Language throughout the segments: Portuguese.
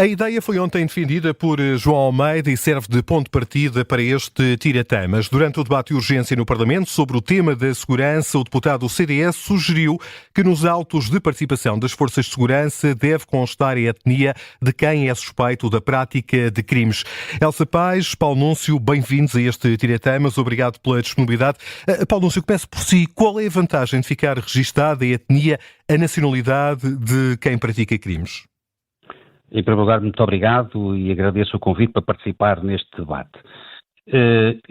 A ideia foi ontem defendida por João Almeida e serve de ponto de partida para este tira-temas. Durante o debate de urgência no Parlamento sobre o tema da segurança, o deputado do CDS sugeriu que nos autos de participação das forças de segurança deve constar a etnia de quem é suspeito da prática de crimes. Elsa Paz, Paulo Núncio, bem-vindos a este tira-temas. Obrigado pela disponibilidade. Paulo Núncio, começo por si. Qual é a vantagem de ficar registada a etnia, a nacionalidade de quem pratica crimes? Em primeiro lugar, muito obrigado e agradeço o convite para participar neste debate.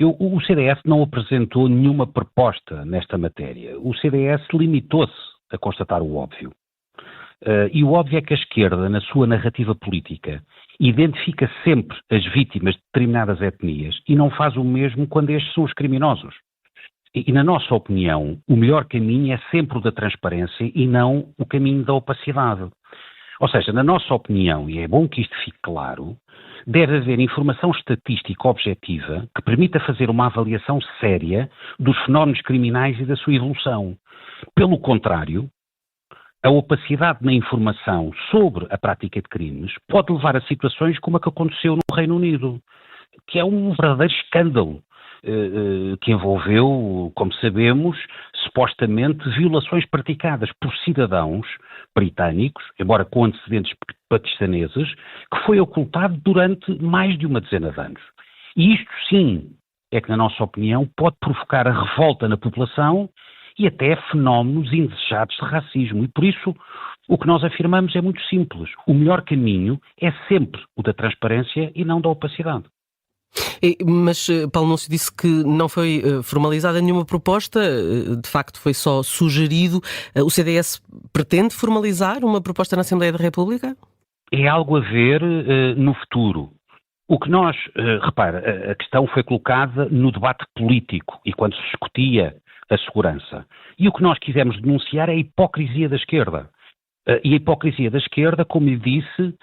O CDS não apresentou nenhuma proposta nesta matéria. O CDS limitou-se a constatar o óbvio. E o óbvio é que a esquerda, na sua narrativa política, identifica sempre as vítimas de determinadas etnias e não faz o mesmo quando estes são os criminosos. E na nossa opinião, o melhor caminho é sempre o da transparência e não o caminho da opacidade. Ou seja, na nossa opinião, e é bom que isto fique claro, deve haver informação estatística objetiva que permita fazer uma avaliação séria dos fenómenos criminais e da sua evolução. Pelo contrário, a opacidade na informação sobre a prática de crimes pode levar a situações como a que aconteceu no Reino Unido, que é um verdadeiro escândalo, que envolveu, como sabemos, supostamente violações praticadas por cidadãos britânicos, embora com antecedentes paquistaneses, que foi ocultado durante mais de uma dezena de anos. E isto sim é que, na nossa opinião, pode provocar a revolta na população e até fenómenos indesejados de racismo. E por isso o que nós afirmamos é muito simples. O melhor caminho é sempre o da transparência e não da opacidade. Mas Paulo Núncio disse que não foi formalizada nenhuma proposta, de facto foi só sugerido. O CDS pretende formalizar uma proposta na Assembleia da República? É algo a ver no futuro. O que nós, repara, a questão foi colocada no debate político e quando se discutia a segurança. E o que nós quisemos denunciar é a hipocrisia da esquerda. E a hipocrisia da esquerda, como lhe disse,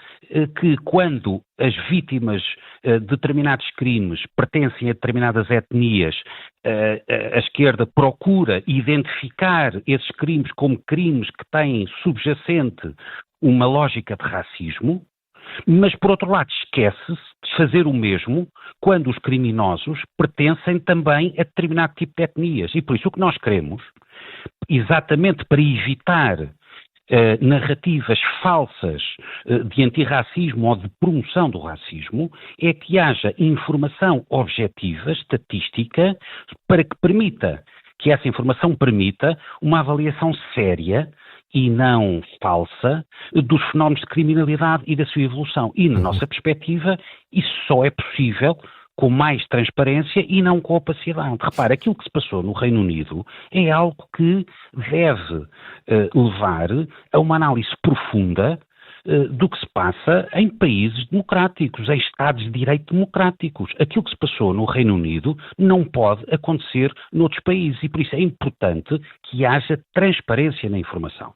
que quando as vítimas de determinados crimes pertencem a determinadas etnias, a esquerda procura identificar esses crimes como crimes que têm subjacente uma lógica de racismo, mas por outro lado esquece-se de fazer o mesmo quando os criminosos pertencem também a determinado tipo de etnias. E por isso o que nós queremos, exatamente para evitar narrativas falsas de antirracismo ou de promoção do racismo, é que haja informação objetiva, estatística, para que essa informação permita uma avaliação séria e não falsa dos fenómenos de criminalidade e da sua evolução. E, na nossa perspectiva, isso só é possível com mais transparência e não com opacidade. Repara, aquilo que se passou no Reino Unido é algo que deve levar a uma análise profunda do que se passa em países democráticos, em Estados de Direito democráticos. Aquilo que se passou no Reino Unido não pode acontecer noutros países e por isso é importante que haja transparência na informação.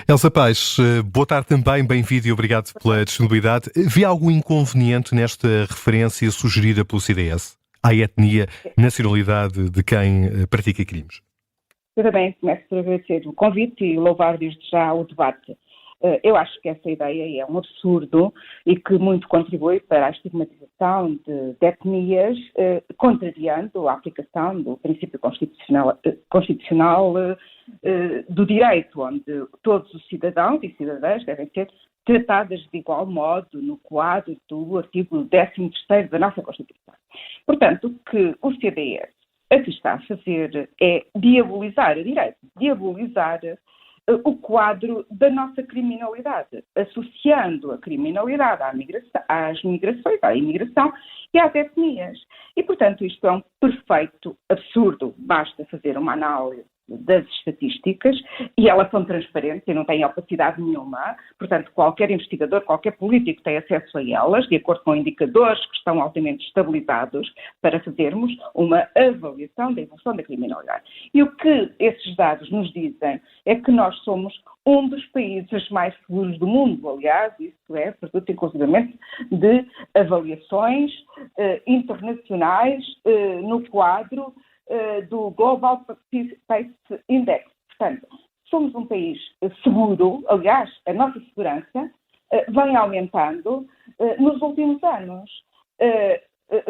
Elsa Paz, boa tarde também, bem-vindo e obrigado pela disponibilidade. Havia algum inconveniente nesta referência sugerida pelo CDS à etnia, nacionalidade de quem pratica crimes? Tudo bem, começo por agradecer o convite e louvar desde já o debate. Eu acho que essa ideia é um absurdo e que muito contribui para a estigmatização de etnias, contrariando a aplicação do princípio constitucional do direito, onde todos os cidadãos e cidadãs devem ser tratadas de igual modo no quadro do artigo 13º da nossa Constituição. Portanto, o que o CDS aqui está a fazer é diabolizar o direito, diabolizar o quadro da nossa criminalidade, associando a criminalidade às migrações, à imigração e às etnias. E, portanto, isto é um perfeito absurdo. Basta fazer uma análise das estatísticas e elas são transparentes e não têm opacidade nenhuma. Portanto, qualquer investigador, qualquer político tem acesso a elas, de acordo com indicadores que estão altamente estabilizados, para fazermos uma avaliação da evolução da criminalidade. E o que esses dados nos dizem é que nós somos um dos países mais seguros do mundo. Aliás, isso é produto, inclusivamente, de avaliações internacionais no quadro do Global Peace Index. Portanto, somos um país seguro, aliás, a nossa segurança vem aumentando nos últimos anos.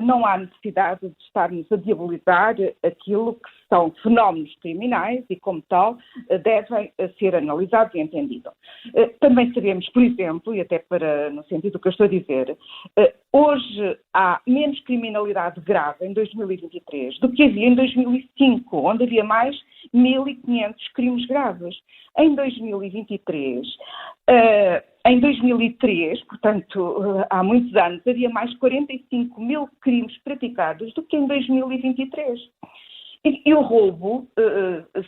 Não há necessidade de estarmos a diabolizar aquilo que são fenómenos criminais e, como tal, devem ser analisados e entendidos. Também sabemos, por exemplo, e até no sentido do que eu estou a dizer, hoje há menos criminalidade grave em 2023 do que havia em 2005, onde havia mais 1.500 crimes graves. Em 2003, portanto, há muitos anos, havia mais 45 mil crimes praticados do que em 2023. E o roubo,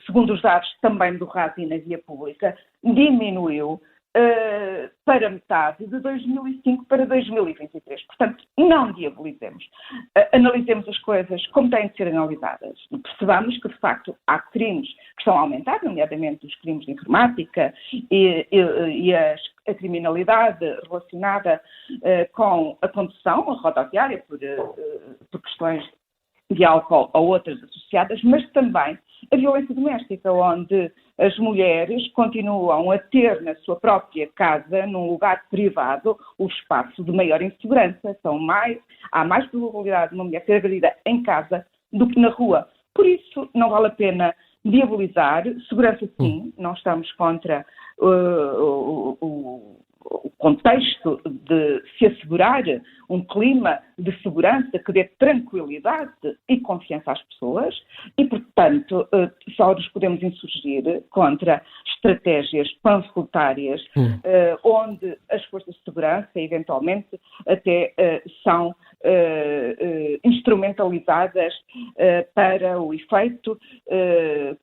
segundo os dados também do RASI na via pública, diminuiu para metade de 2005 para 2023. Portanto, não diabolizemos. Analisemos as coisas como têm de ser analisadas. E percebamos que, de facto, há crimes que estão a aumentar, nomeadamente os crimes de informática e a criminalidade relacionada com a condução, a rodoviária, por questões de álcool ou outras associadas, mas também a violência doméstica, onde as mulheres continuam a ter na sua própria casa, num lugar privado, o espaço de maior insegurança. Há mais probabilidade de uma mulher ser agredida em casa do que na rua. Por isso, não vale a pena diabolizar. Segurança, sim, não estamos contra o contexto de se assegurar um clima de segurança que dê tranquilidade e confiança às pessoas e, portanto, só nos podemos insurgir contra estratégias panfletárias onde as forças de segurança, eventualmente, até são instrumentalizadas para o efeito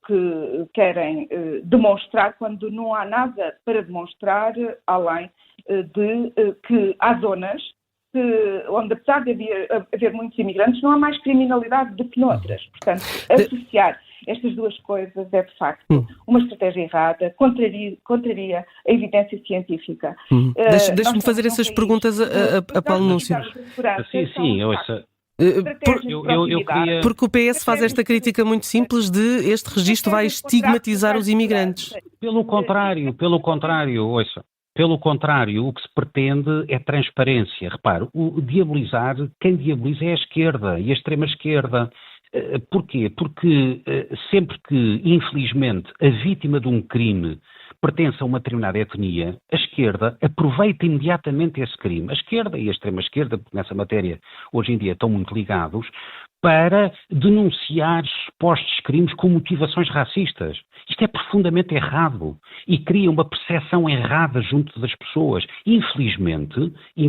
que querem demonstrar, quando não há nada para demonstrar além de que há zonas onde, apesar de haver muitos imigrantes, não há mais criminalidade do que noutras. Portanto, associar estas duas coisas é, de facto, uma estratégia errada, contraria a evidência científica. Deixe-me fazer essas perguntas a Paulo Núncio. Sim, ouça. Eu queria... Porque o PS faz esta crítica muito simples de este registro vai estigmatizar os imigrantes. Pelo contrário, ouça. Pelo contrário, o que se pretende é transparência. Repare, quem diaboliza é a esquerda e a extrema-esquerda. Porquê? Porque sempre que, infelizmente, a vítima de um crime pertence a uma determinada etnia, a esquerda aproveita imediatamente esse crime. A esquerda e a extrema-esquerda, porque nessa matéria hoje em dia estão muito ligados, para denunciar supostos crimes com motivações racistas. Isto é profundamente errado e cria uma percepção errada junto das pessoas. Infelizmente, e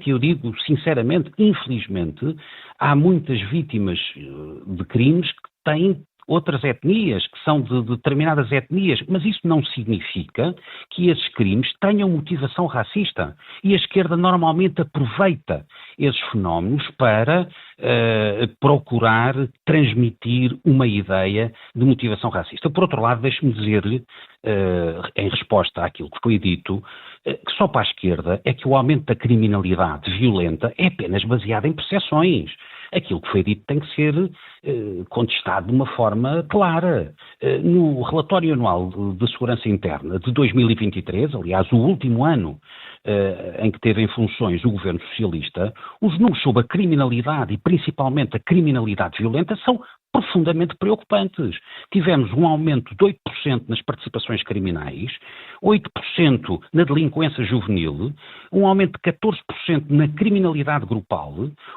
eu digo sinceramente, infelizmente, há muitas vítimas de crimes que têm outras etnias, que são de determinadas etnias, mas isso não significa que esses crimes tenham motivação racista. E a esquerda normalmente aproveita esses fenómenos para procurar transmitir uma ideia de motivação racista. Por outro lado, deixe-me dizer-lhe, em resposta àquilo que foi dito, que só para a esquerda é que o aumento da criminalidade violenta é apenas baseado em percepções. Aquilo que foi dito tem que ser contestado de uma forma clara. No relatório anual de segurança interna de 2023, aliás, o último ano em que teve em funções o governo socialista, os números sobre a criminalidade e principalmente a criminalidade violenta são profundamente preocupantes. Tivemos um aumento de 8% nas participações criminais, 8% na delinquência juvenil, um aumento de 14% na criminalidade grupal,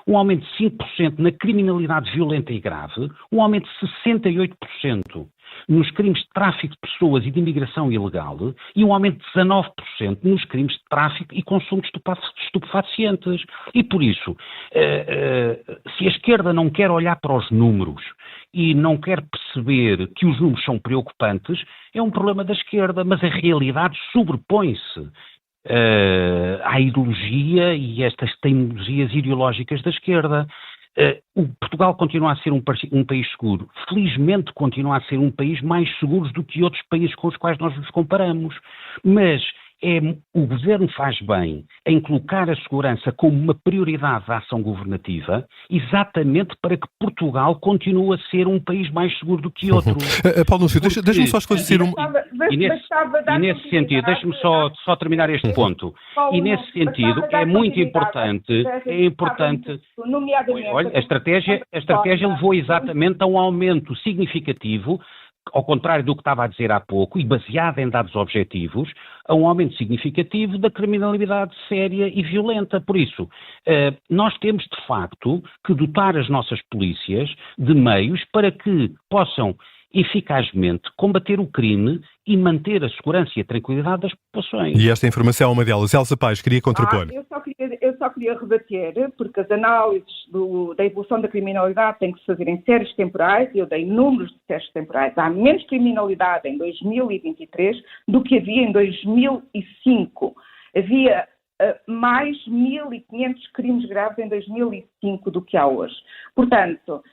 um aumento de 5% na criminalidade violenta e grave, um aumento de 68% nos crimes de tráfico de pessoas e de imigração ilegal e um aumento de 19% nos crimes de tráfico e consumo de estupefacientes. E por isso, se a esquerda não quer olhar para os números e não quer perceber que os números são preocupantes, é um problema da esquerda, mas a realidade sobrepõe-se à ideologia e estas teimosias ideológicas da esquerda. O Portugal continua a ser um país seguro. Felizmente continua a ser um país mais seguro do que outros países com os quais nós nos comparamos. Mas o Governo faz bem em colocar a segurança como uma prioridade da ação governativa, exatamente para que Portugal continue a ser um país mais seguro do que outro. Paulo Núncio, deixa-me só esclarecer E nesse sentido, deixe-me só terminar este ponto. E nesse sentido, é muito importante, olha, a estratégia levou exatamente a um aumento significativo, ao contrário do que estava a dizer há pouco, e baseado em dados objetivos, a um aumento significativo da criminalidade séria e violenta. Por isso, nós temos, de facto, que dotar as nossas polícias de meios para que possam eficazmente combater o crime e manter a segurança e a tranquilidade das populações. E esta informação é uma delas. Elsa Paes, queria contrapor. Eu só queria rebater, porque as análises da evolução da criminalidade têm que se fazer em séries temporais, e eu dei números de séries temporais. Há menos criminalidade em 2023 do que havia em 2005. Havia mais 1.500 crimes graves em 2005 do que há hoje. Portanto,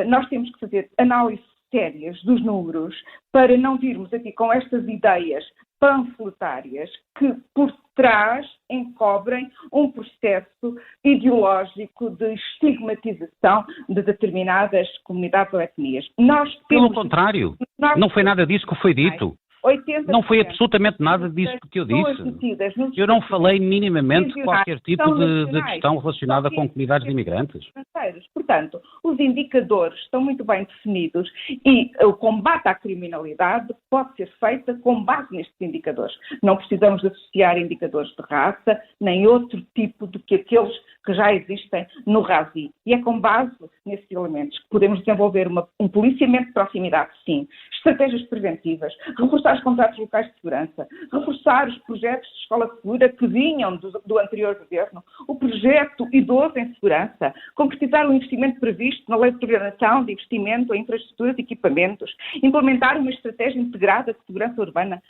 nós temos que fazer análises sérias dos números para não virmos aqui com estas ideias panfletárias que por trás encobrem um processo ideológico de estigmatização de determinadas comunidades ou etnias. Pelo contrário, não foi nada disso que foi dito. 80%. Não foi absolutamente nada disso que eu disse. Eu não falei minimamente de qualquer tipo de questão relacionada com comunidades de imigrantes. Portanto, os indicadores estão muito bem definidos e o combate à criminalidade pode ser feito com base nestes indicadores. Não precisamos associar indicadores de raça, nem outro tipo do que aqueles que já existem no RASI. E é com base nesses elementos que podemos desenvolver um policiamento de proximidade, sim, estratégias preventivas, reforçar os contratos locais de segurança, reforçar os projetos de escola segura que vinham do anterior governo, o projeto Idoso em Segurança, concretizar o investimento previsto na Lei de Programação de Investimento em Infraestruturas e Equipamentos, implementar uma estratégia integrada de segurança urbana.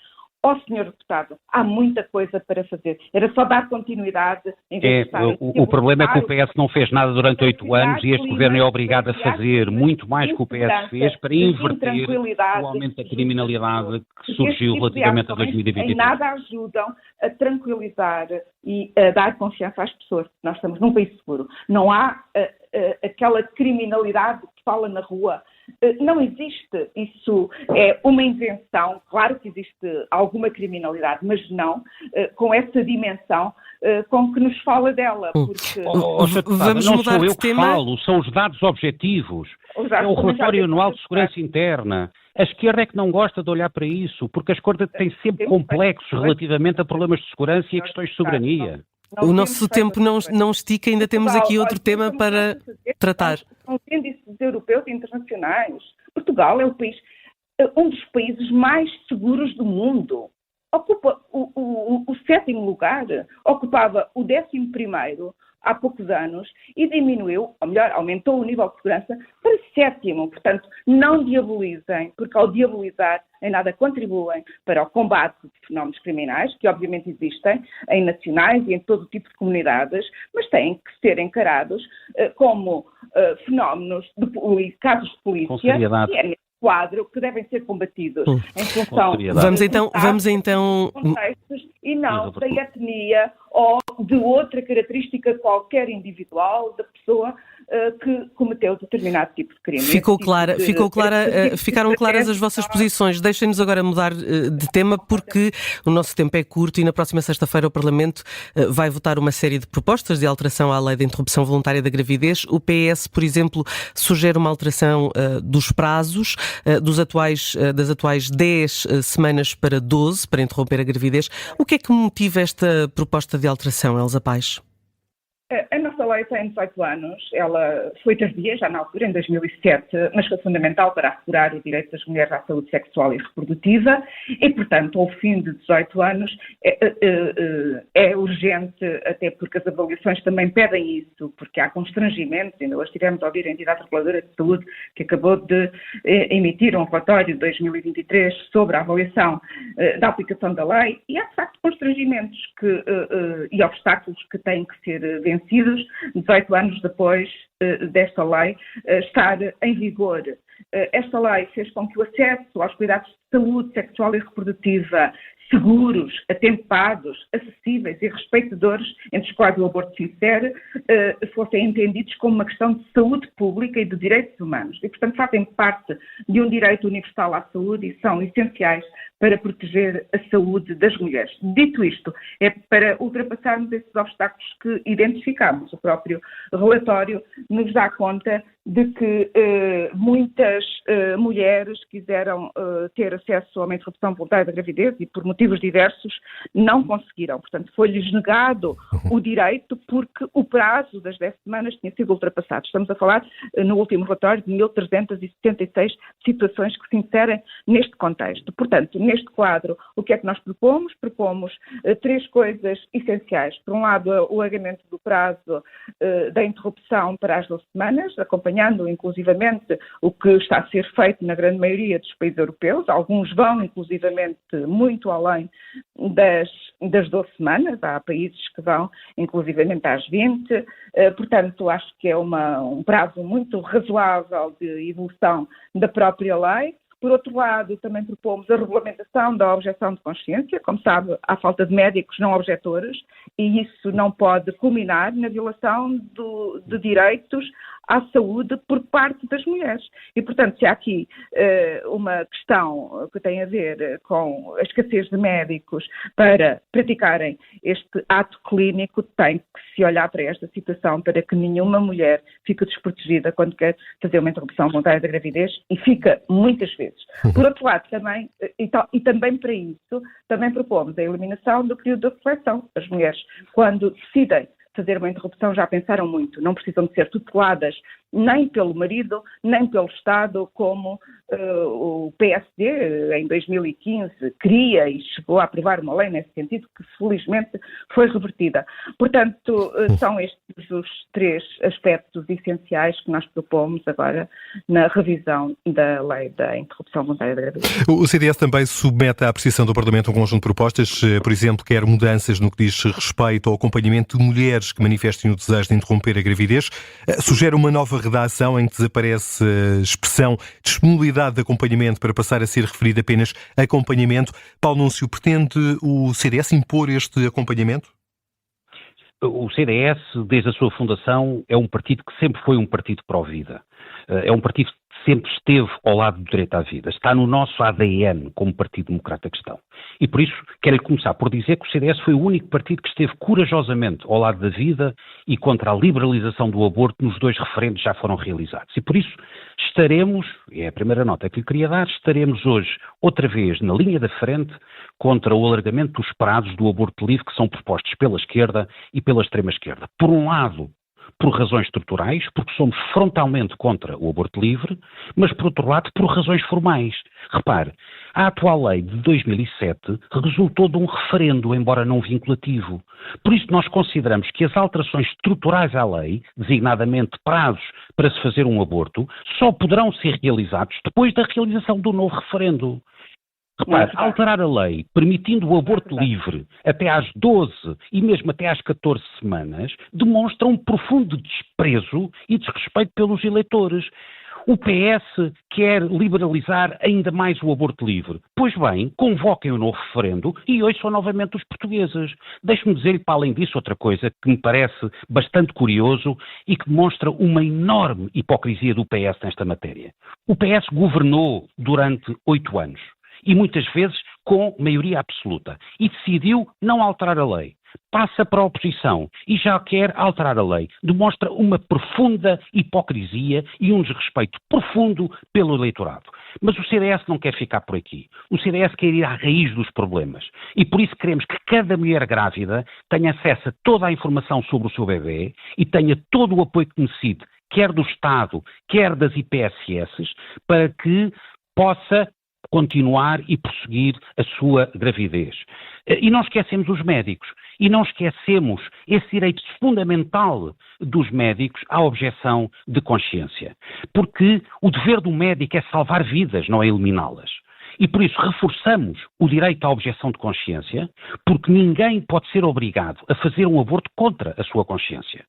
Sr. Deputado, há muita coisa para fazer. Era só dar continuidade em vez de o problema é que o PS não fez nada durante 8 anos e este governo é obrigado a fazer muito mais que o PS fez para inverter o aumento da criminalidade que surgiu relativamente a 2023. Em nada ajudam a tranquilizar e a dar confiança às pessoas. Nós estamos num país seguro. Não há aquela criminalidade que fala na rua. Não existe. Isso é uma invenção. Claro que existe alguma criminalidade, mas não com essa dimensão com que nos fala dela. Porque... Vamos não mudar sou eu de que tema. falo, são os dados objetivos. É o relatório anual de segurança interna. A esquerda é que não gosta de olhar para isso, porque a esquerda tem sempre complexos relativamente a problemas de segurança e a questões de soberania. O nosso tempo não estica, ainda temos aqui outro tema para tratar. São os índices europeus e internacionais. Portugal é um dos países mais seguros do mundo. Ocupa o 7º lugar, ocupava o 11º há poucos anos e diminuiu, ou melhor, aumentou o nível de segurança para 7º. Portanto, não diabolizem, porque ao diabolizar em nada contribuem para o combate de fenómenos criminais, que obviamente existem em nacionais e em todo tipo de comunidades, mas têm que ser encarados como fenómenos de casos de polícia, que é nesse quadro que devem ser combatidos em função vamos então contextos e não da etnia ou de outra característica qualquer individual da pessoa que cometeu determinado tipo de crime. Ficaram claras as vossas posições. Deixem-nos agora mudar de tema, porque o nosso tempo é curto e na próxima sexta-feira o Parlamento vai votar uma série de propostas de alteração à Lei de Interrupção Voluntária da Gravidez. O PS, por exemplo, sugere uma alteração dos prazos das atuais 10 semanas para 12 para interromper a gravidez. O que é que motiva esta proposta de alteração, Elsa Paes? A nossa lei tem 18 anos, ela foi tardia já na altura, em 2007, mas foi fundamental para assegurar o direito das mulheres à saúde sexual e reprodutiva e, portanto, ao fim de 18 anos é urgente, até porque as avaliações também pedem isso, porque há constrangimentos. Ainda hoje tivemos a ouvir a entidade reguladora de saúde que acabou de emitir um relatório de 2023 sobre a avaliação da aplicação da lei e há, de facto, constrangimentos e obstáculos que têm que ser vencidos 18 anos depois desta lei estar em vigor. esta lei fez com que o acesso aos cuidados de saúde sexual e reprodutiva seguros, atempados, acessíveis e respeitadores, entre os quais o aborto se insere, fossem entendidos como uma questão de saúde pública e de direitos humanos. E, portanto, fazem parte de um direito universal à saúde e são essenciais para proteger a saúde das mulheres. Dito isto, é para ultrapassarmos esses obstáculos que identificamos. O próprio relatório nos dá conta de que muitas mulheres quiseram ter acesso a uma interrupção voluntária da gravidez e por motivos diversos não conseguiram. Portanto, foi-lhes negado o direito porque o prazo das 10 semanas tinha sido ultrapassado. Estamos a falar, no último relatório, de 1.376 situações que se inserem neste contexto. Portanto, neste quadro, o que é que nós propomos? Propomos 3 coisas essenciais. Por um lado, o alargamento do prazo da interrupção para as 12 semanas, acompanhando inclusivamente o que está a ser feito na grande maioria dos países europeus. Alguns vão inclusivamente muito além das 12 semanas. Há países que vão inclusivamente às 20. Portanto, acho que é um prazo muito razoável de evolução da própria lei. Por outro lado, também propomos a regulamentação da objeção de consciência. Como sabe, há falta de médicos não objetores e isso não pode culminar na violação de direitos à saúde por parte das mulheres. E, portanto, se há aqui uma questão que tem a ver com a escassez de médicos para praticarem este ato clínico, tem que se olhar para esta situação para que nenhuma mulher fique desprotegida quando quer fazer uma interrupção voluntária da gravidez e fica muitas vezes. Por outro lado, também, e também para isso, também propomos a eliminação do período de reflexão. As mulheres, quando decidem fazer uma interrupção, já pensaram muito, não precisam de ser tuteladas nem pelo marido, nem pelo Estado, como o PSD, em 2015, queria e chegou a aprovar uma lei nesse sentido, que felizmente foi revertida. Portanto, são estes os 3 aspectos essenciais que nós propomos agora na revisão da lei da interrupção voluntária da gravidez. O CDS também submete à apreciação do Parlamento um conjunto de propostas, por exemplo, quer mudanças no que diz respeito ao acompanhamento de mulheres que manifestem o desejo de interromper a gravidez. Sugere uma nova redação em que desaparece a expressão disponibilidade de acompanhamento para passar a ser referido apenas acompanhamento. Paulo Núncio, pretende o CDS impor este acompanhamento? O CDS, desde a sua fundação, é um partido que sempre foi um partido pró-vida. É um partido que sempre esteve ao lado do direito à vida. Está no nosso ADN como Partido Democrata Cristão. E por isso quero começar por dizer que o CDS foi o único partido que esteve corajosamente ao lado da vida e contra a liberalização do aborto nos 2 referendos já foram realizados. E por isso estaremos, é a primeira nota que lhe queria dar, estaremos hoje outra vez na linha da frente contra o alargamento dos prazos do aborto livre que são propostos pela esquerda e pela extrema-esquerda. Por um lado, por razões estruturais, porque somos frontalmente contra o aborto livre, mas, por outro lado, por razões formais. Repare, a atual lei de 2007 resultou de um referendo, embora não vinculativo. Por isso, nós consideramos que as alterações estruturais à lei, designadamente prazos para se fazer um aborto, só poderão ser realizados depois da realização do novo referendo. Repare, alterar a lei, permitindo o aborto livre até às 12 e mesmo até às 14 semanas, demonstra um profundo desprezo e desrespeito pelos eleitores. O PS quer liberalizar ainda mais o aborto livre. Pois bem, convoquem o novo referendo e ouçam novamente os portugueses. Deixe-me dizer-lhe, para além disso, outra coisa que me parece bastante curioso e que demonstra uma enorme hipocrisia do PS nesta matéria. O PS governou durante 8 anos. E muitas vezes com maioria absoluta, e decidiu não alterar a lei. Passa para a oposição e já quer alterar a lei. Demonstra uma profunda hipocrisia e um desrespeito profundo pelo eleitorado. Mas o CDS não quer ficar por aqui. O CDS quer ir à raiz dos problemas. E por isso queremos que cada mulher grávida tenha acesso a toda a informação sobre o seu bebê e tenha todo o apoio que necessite, quer do Estado, quer das IPSS, para que possa continuar e prosseguir a sua gravidez. E não esquecemos os médicos. E não esquecemos esse direito fundamental dos médicos à objeção de consciência. Porque o dever do médico é salvar vidas, não é eliminá-las. E por isso reforçamos o direito à objeção de consciência, porque ninguém pode ser obrigado a fazer um aborto contra a sua consciência.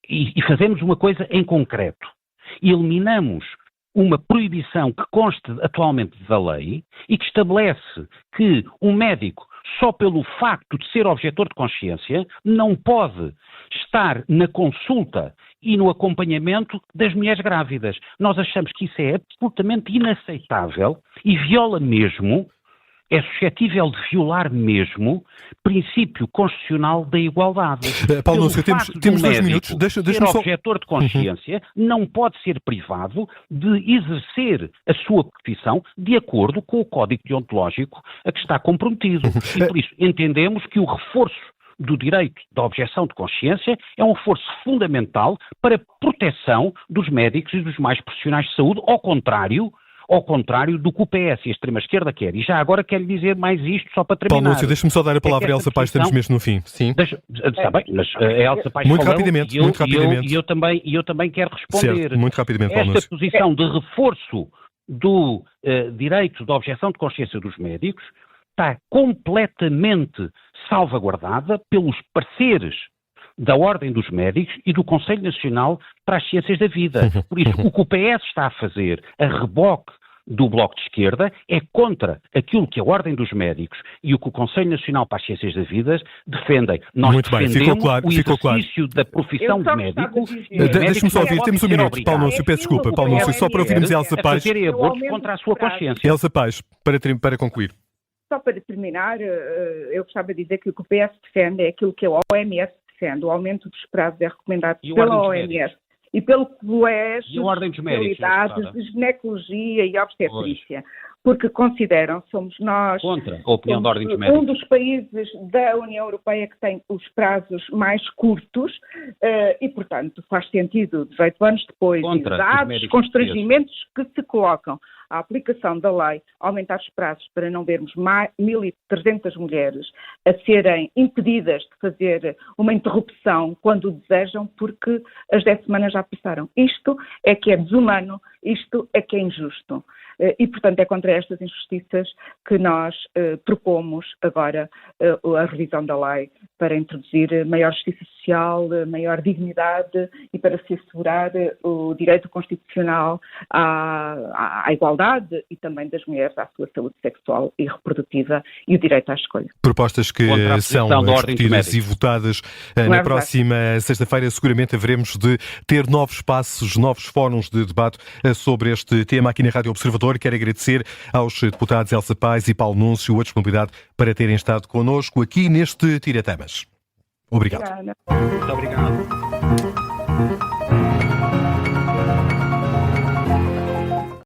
E fazemos uma coisa em concreto. Eliminamos uma proibição que conste atualmente da lei e que estabelece que um médico, só pelo facto de ser objetor de consciência, não pode estar na consulta e no acompanhamento das mulheres grávidas. Nós achamos que isso é absolutamente inaceitável e viola mesmo, é suscetível de violar mesmo, princípio constitucional da igualdade. Paulo Núncio, temos 2 minutos. Ser objetor de consciência não pode ser privado de exercer a sua profissão de acordo com o código deontológico a que está comprometido. E por isso entendemos que o reforço do direito da objeção de consciência é um reforço fundamental para a proteção dos médicos e dos mais profissionais de saúde, ao contrário do que o PS e a extrema-esquerda quer. E já agora quero dizer mais isto, só para terminar. Paulo Núncio, deixa-me só dar a palavra a Elsa Paes, estamos mesmo no fim. Sim. Está bem, mas a Elsa Paes muito falou rapidamente, e eu também quero responder. Certo, muito rapidamente, Paulo Núcio. Esta posição de reforço do direito da objeção de consciência dos médicos está completamente salvaguardada pelos pareceres da Ordem dos Médicos e do Conselho Nacional para as Ciências da Vida. Por isso, o que o PS está a fazer a reboque do Bloco de Esquerda é contra aquilo que a Ordem dos Médicos e o que o Conselho Nacional para as Ciências da Vida defendem. Nós muito bem, defendemos ficou exercício da profissão de médico. Deixe-me só ouvir, temos 1 minuto. Paulo Núncio, peço desculpa. Paulo Núncio, só para ouvirmos Elsa Paes. A fazerem abortos contra a sua consciência. Elsa Paes, para concluir. Só para terminar, eu gostava de dizer que o que o PS defende é aquilo que a OMS defende. O aumento dos prazos é recomendado pela OMS e pelo Colégio de Especialidades de Ginecologia e Obstetrícia, porque consideram, somos nós, contra a opinião da Ordem dos Médicos, um dos países da União Europeia que tem os prazos mais curtos e, portanto, faz sentido, 18 anos depois, dados os constrangimentos que se colocam à aplicação da lei, aumentar os prazos para não vermos 1.300 mulheres a serem impedidas de fazer uma interrupção quando o desejam, porque as 10 semanas já passaram. Isto é que é desumano, isto é que é injusto. E, portanto, é contra estas injustiças que nós propomos agora a revisão da lei para introduzir maior justiça social, maior dignidade e para se assegurar o direito constitucional à igualdade e também das mulheres à sua saúde sexual e reprodutiva e o direito à escolha. Propostas que são discutidas e votadas na próxima sexta-feira. Seguramente haveremos de ter novos passos, novos fóruns de debate sobre este tema aqui na Rádio Observador. Quero agradecer aos deputados Elsa Paes e Paulo Núncio a disponibilidade para terem estado connosco aqui neste Tira Temas. Obrigado. Muito obrigado.